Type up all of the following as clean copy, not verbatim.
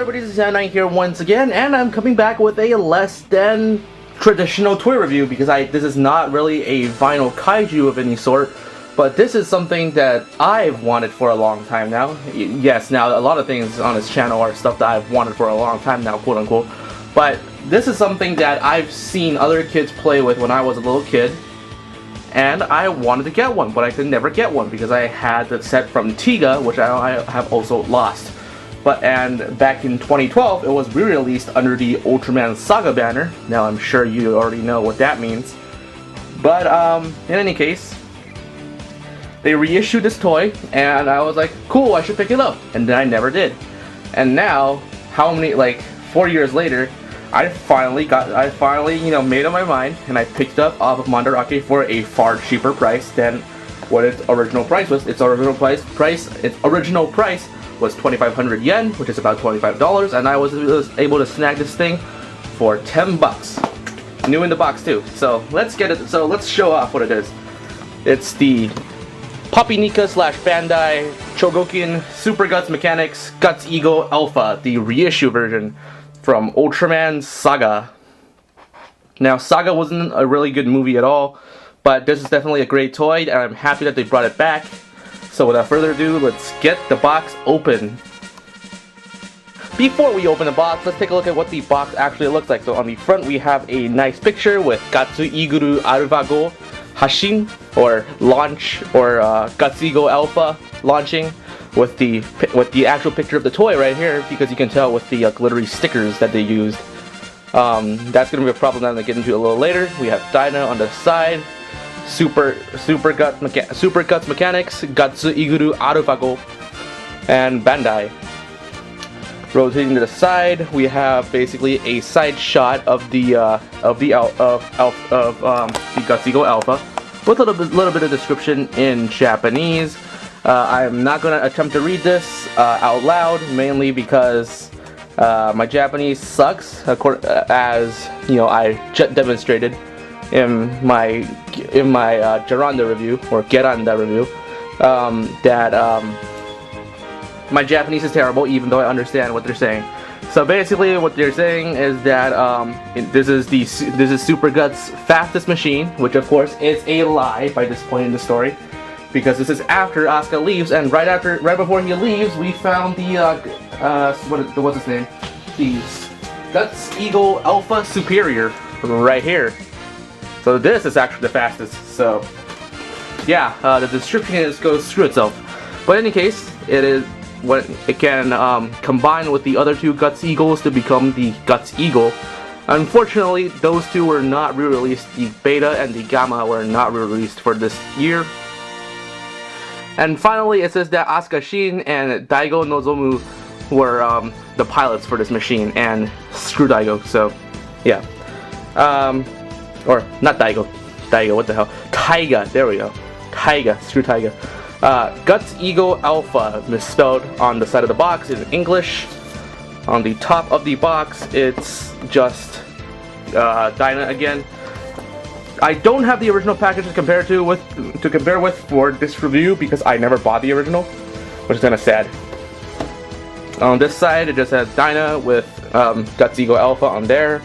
everybody, this is Bandai here once again, and I'm coming back with a less than traditional toy review because this is not really a vinyl kaiju of any sort, but this is something that I've wanted for a long time now. Yes, now a lot of things on this channel are stuff that I've wanted for a long time now, quote unquote, but this is something that I've seen other kids play with when I was a little kid, and I wanted to get one, but I could never get one because I had the set from Tiga, which I have also lost. And back in 2012, it was re-released under the Ultraman Saga banner. Now I'm sure you already know what that means. But in any case, they reissued this toy, and I was like, cool, I should pick it up. And then I never did. And now, 4 years later, I finally made up my mind, and I picked it up off of Mandarake for a far cheaper price than what its original price was. Its original price was 2,500 yen, which is about $25, and I was able to snag this thing for 10 bucks. New in the box too. So let's get it. So let's show off what it is. It's the Popynica / Bandai Chogokin Super Guts Mechanics Guts Ego Alpha, the reissue version from Ultraman Saga. Now, Saga wasn't a really good movie at all, but this is definitely a great toy, and I'm happy that they brought it back. So without further ado, let's get the box open. Before we open the box, let's take a look at what the box actually looks like. So on the front, we have a nice picture with Gatsu Iguru Alpha Hashin, or launch, or Gutsigo Alpha launching, with the actual picture of the toy right here, because you can tell with the glittery stickers that they used. That's going to be a problem that I'm going to get into a little later. We have Dyna on the side. Super Guts Mechanics, Gatsu Iguru Arufago, and Bandai. Rotating to the side, we have basically a side shot of the Gutsigo Alpha with a little bit of description in Japanese. I'm not gonna attempt to read this out loud, mainly because my Japanese sucks, as you know, I demonstrated in my Geranda review, or Geranda review, my Japanese is terrible, even though I understand what they're saying. So basically, what they're saying is that this is Super Guts' fastest machine, which of course is a lie by this point in the story, because this is after Asuka leaves, and right before he leaves, we found the what's his name, the Guts Ego Alpha Superior right here. So this is actually the fastest. So yeah, the description goes through itself. But in any case, it can combine with the other two Guts Eagles to become the Guts Eagle. Unfortunately, those two were not re-released. The Beta and the Gamma were not re-released for this year. And finally, it says that Asuka Shin and Daigo Nozomu were the pilots for this machine, and screw Daigo. So yeah. Or not Daigo, what the hell? Taiga, there we go. Taiga, screw Taiga. Guts Ego Alpha, misspelled on the side of the box in English. On the top of the box, it's just Dyna again. I don't have the original package to compare with for this review because I never bought the original, which is kind of sad. On this side, it just has Dyna with Guts Ego Alpha on there.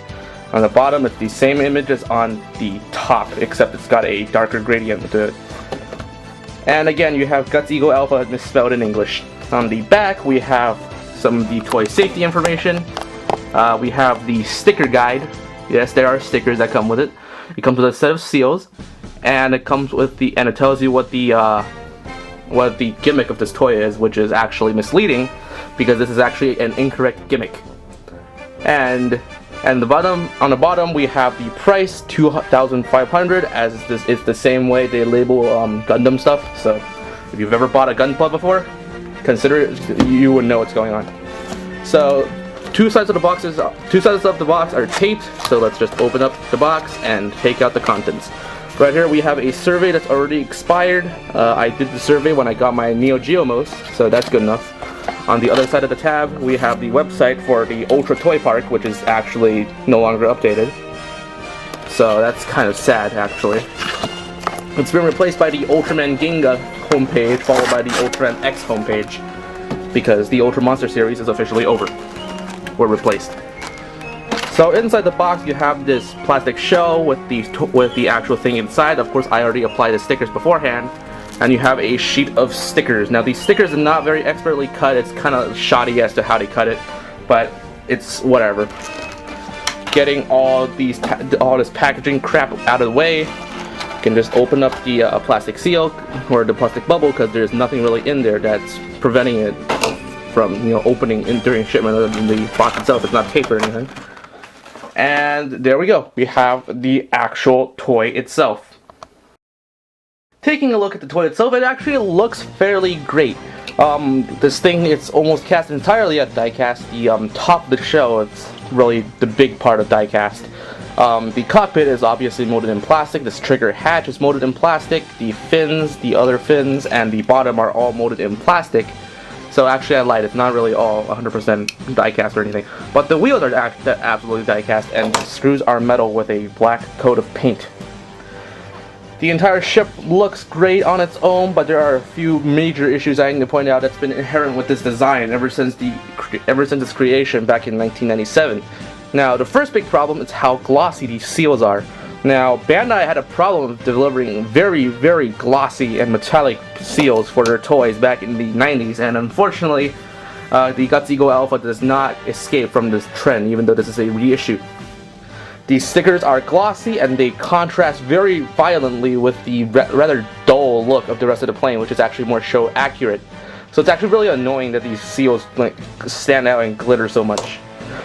On the bottom, it's the same image as on the top, except it's got a darker gradient to it. And again, you have Guts Ego Alpha misspelled in English. On the back, we have some of the toy safety information. We have the sticker guide. Yes, there are stickers that come with it. It comes with a set of seals, and it comes with and it tells you what the gimmick of this toy is, which is actually misleading, because this is actually an incorrect gimmick. And on the bottom we have the price, 2,500, as this is the same way they label Gundam stuff. So if you've ever bought a Gunpla before, consider it, you would know what's going on. So two sides of the box are taped, so let's just open up the box and take out the contents. Right here we have a survey that's already expired. I did the survey when I got my Neo Geo Mos, so that's good enough. On the other side of the tab, we have the website for the Ultra Toy Park, which is actually no longer updated. So that's kind of sad, actually. It's been replaced by the Ultraman Ginga homepage, followed by the Ultraman X homepage, because the Ultra Monster series is officially over. were replaced. So inside the box you have this plastic shell with the actual thing inside. Of course I already applied the stickers beforehand. And you have a sheet of stickers. Now these stickers are not very expertly cut. It's kind of shoddy as to how they cut it, but it's whatever. Getting all this packaging crap out of the way, you can just open up the plastic seal or the plastic bubble, because there's nothing really in there that's preventing it from opening during shipment other than the box itself. It's not tape or anything. And there we go. We have the actual toy itself. Taking a look at the toy itself, it actually looks fairly great. This thing, it's almost cast entirely at die cast. The top of the shell, it's really the big part of die cast. The cockpit is obviously molded in plastic. This trigger hatch is molded in plastic. The fins, the other fins, and the bottom are all molded in plastic. So actually I lied, it's not really all 100% die cast or anything. But the wheels are absolutely die cast, and the screws are metal with a black coat of paint. The entire ship looks great on its own, but there are a few major issues I need to point out that's been inherent with this design ever since its creation back in 1997. Now, the first big problem is how glossy these seals are. Now, Bandai had a problem of delivering very, very glossy and metallic seals for their toys back in the 90s, and unfortunately, the Guts Eagle Alpha does not escape from this trend, even though this is a reissue. These stickers are glossy and they contrast very violently with the rather dull look of the rest of the plane, which is actually more show accurate. So it's actually really annoying that these seals stand out and glitter so much.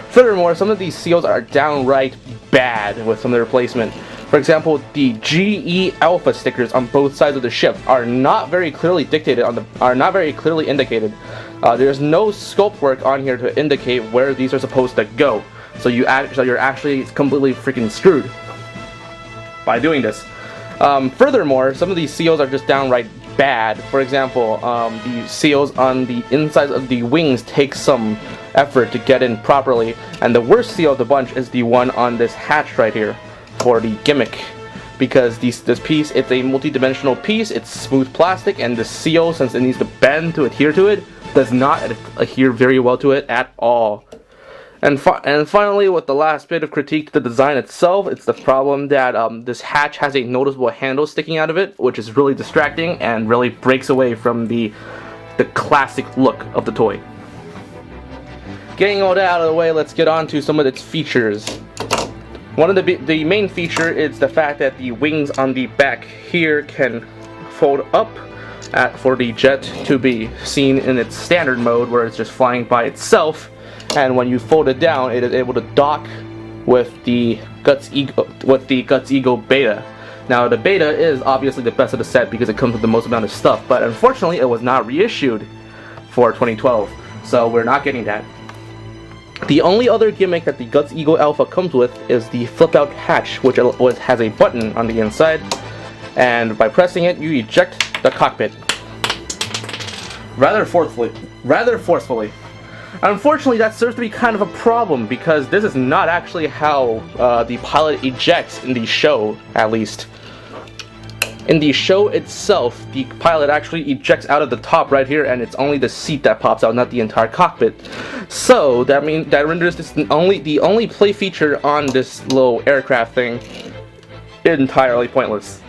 Furthermore, some of these seals are downright bad with some of their placement. For example, the GE Alpha stickers on both sides of the ship are not very clearly indicated. There's no scope work on here to indicate where these are supposed to go. So you're actually completely freaking screwed by doing this. Furthermore, some of these seals are just downright bad. For example, the seals on the insides of the wings take some effort to get in properly, and the worst seal of the bunch is the one on this hatch right here for the gimmick, because this piece, it's a multi-dimensional piece, it's smooth plastic, and the seal, since it needs to bend to adhere to it, does not adhere very well to it at all. And finally, with the last bit of critique to the design itself, it's the problem that this hatch has a noticeable handle sticking out of it, which is really distracting and really breaks away from the classic look of the toy. Getting all that out of the way, let's get on to some of its features. One of the main feature is the fact that the wings on the back here can fold up for the jet to be seen in its standard mode, where it's just flying by itself. And when you fold it down, it is able to dock with the Guts Eagle Beta. Now, the Beta is obviously the best of the set because it comes with the most amount of stuff, but unfortunately, it was not reissued for 2012, so we're not getting that. The only other gimmick that the Guts Eagle Alpha comes with is the flip-out hatch, which has a button on the inside, and by pressing it, you eject the cockpit rather forcefully. Unfortunately, that serves to be kind of a problem, because this is not actually how the pilot ejects in the show, at least. In the show itself, the pilot actually ejects out of the top right here, and it's only the seat that pops out, not the entire cockpit. So that renders this the only play feature on this little aircraft thing entirely pointless.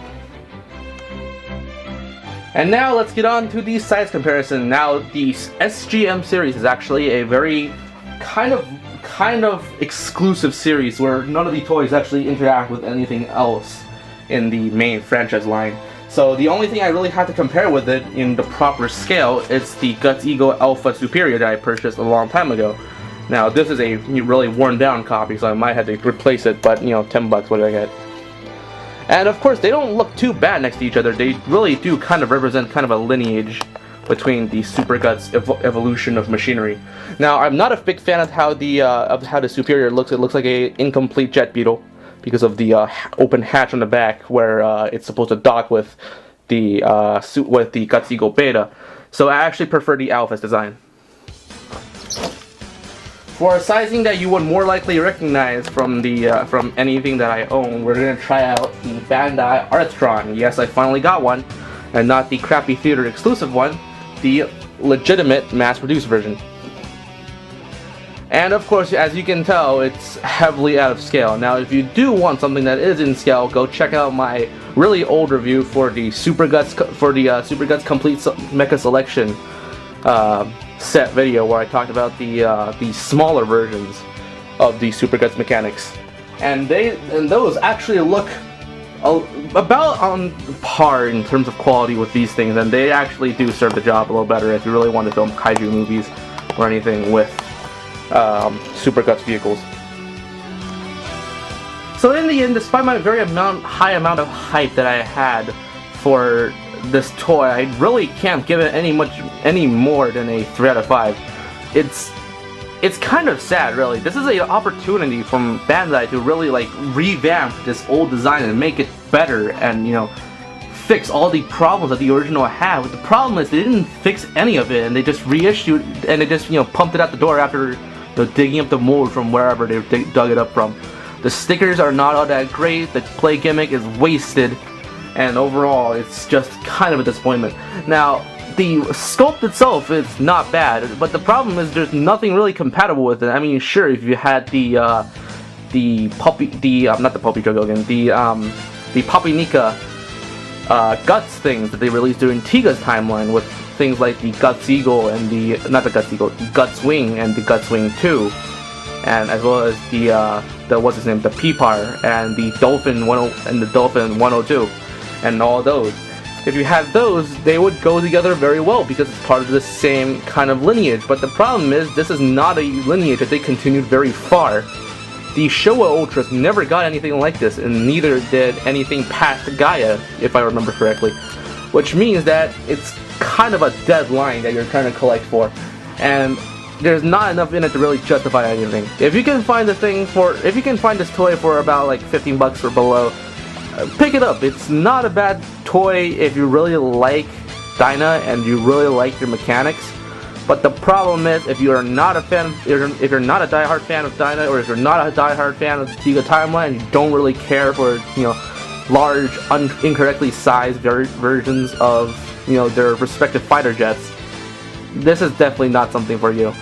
And now let's get on to the size comparison. Now, the SGM series is actually a very kind of exclusive series where none of the toys actually interact with anything else in the main franchise line. So the only thing I really have to compare with it in the proper scale is the Guts Eagle Alpha Superior that I purchased a long time ago. Now, this is a really worn down copy, so I might have to replace it, but $10, what did I get? And of course, they don't look too bad next to each other. They really do kind of represent kind of a lineage between the Super Guts evolution of machinery. Now, I'm not a big fan of how the Superior looks. It looks like a incomplete jet beetle because of the open hatch on the back where it's supposed to dock with the Guts Eagle Beta. So I actually prefer the Alpha's design. For a sizing that you would more likely recognize from anything that I own, we're gonna try out the Bandai Artron. Yes, I finally got one, and not the crappy theater exclusive one, the legitimate mass-produced version. And of course, as you can tell, it's heavily out of scale. Now, if you do want something that is in scale, go check out my really old review for the Super Guts Complete Mecha Selection set video, where I talked about the smaller versions of the Super Guts mechanics, and those actually look about on par in terms of quality with these things, and they actually do serve the job a little better if you really want to film kaiju movies or anything with Super Guts vehicles. So in the end, despite my very high amount of hype that I had for this toy, I really can't give it any more than a 3 out of 5. It's kind of sad, really. This is an opportunity from Bandai to really like revamp this old design and make it better, and fix all the problems that the original had. But the problem is they didn't fix any of it, and they just reissued, and they just pumped it out the door after digging up the mold from wherever they dug it up from. The stickers are not all that great. The play gimmick is wasted, and overall it's just kind of a disappointment. Now, the sculpt itself is not bad, but the problem is there's nothing really compatible with it. I mean, sure, if you had the Popynica Guts things that they released during Tiga's timeline, with things like the Guts Eagle and the Guts Wing and the Guts Wing 2, and as well as the Peepar and the Dolphin 102, and all those. If you had those, they would go together very well because it's part of the same kind of lineage. But the problem is, this is not a lineage that they continued very far. The Showa Ultras never got anything like this, and neither did anything past Gaia, if I remember correctly. Which means that it's kind of a dead line that you're trying to collect for, and there's not enough in it to really justify anything. If you can find this toy for about like $15 or below, pick it up. It's not a bad toy if you really like Dyna and you really like your mechanics. But the problem is, if you're not a diehard fan of Dyna, or if you're not a diehard fan of the Tiga timeline, and you don't really care for large, incorrectly sized versions of their respective fighter jets, this is definitely not something for you.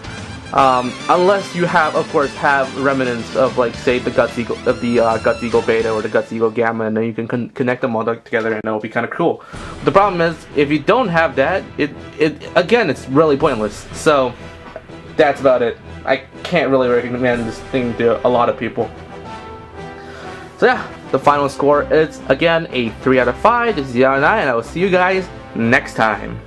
Unless you of course have remnants of, like, say, the Guts Eagle Beta or the Guts Eagle Gamma, and then you can connect them all together, and it'll be kind of cool. But the problem is, if you don't have that, again, it's really pointless. So that's about it. I can't really recommend this thing to a lot of people. So yeah, the final score is again a 3 out of 5. This is Yana, and I will see you guys next time.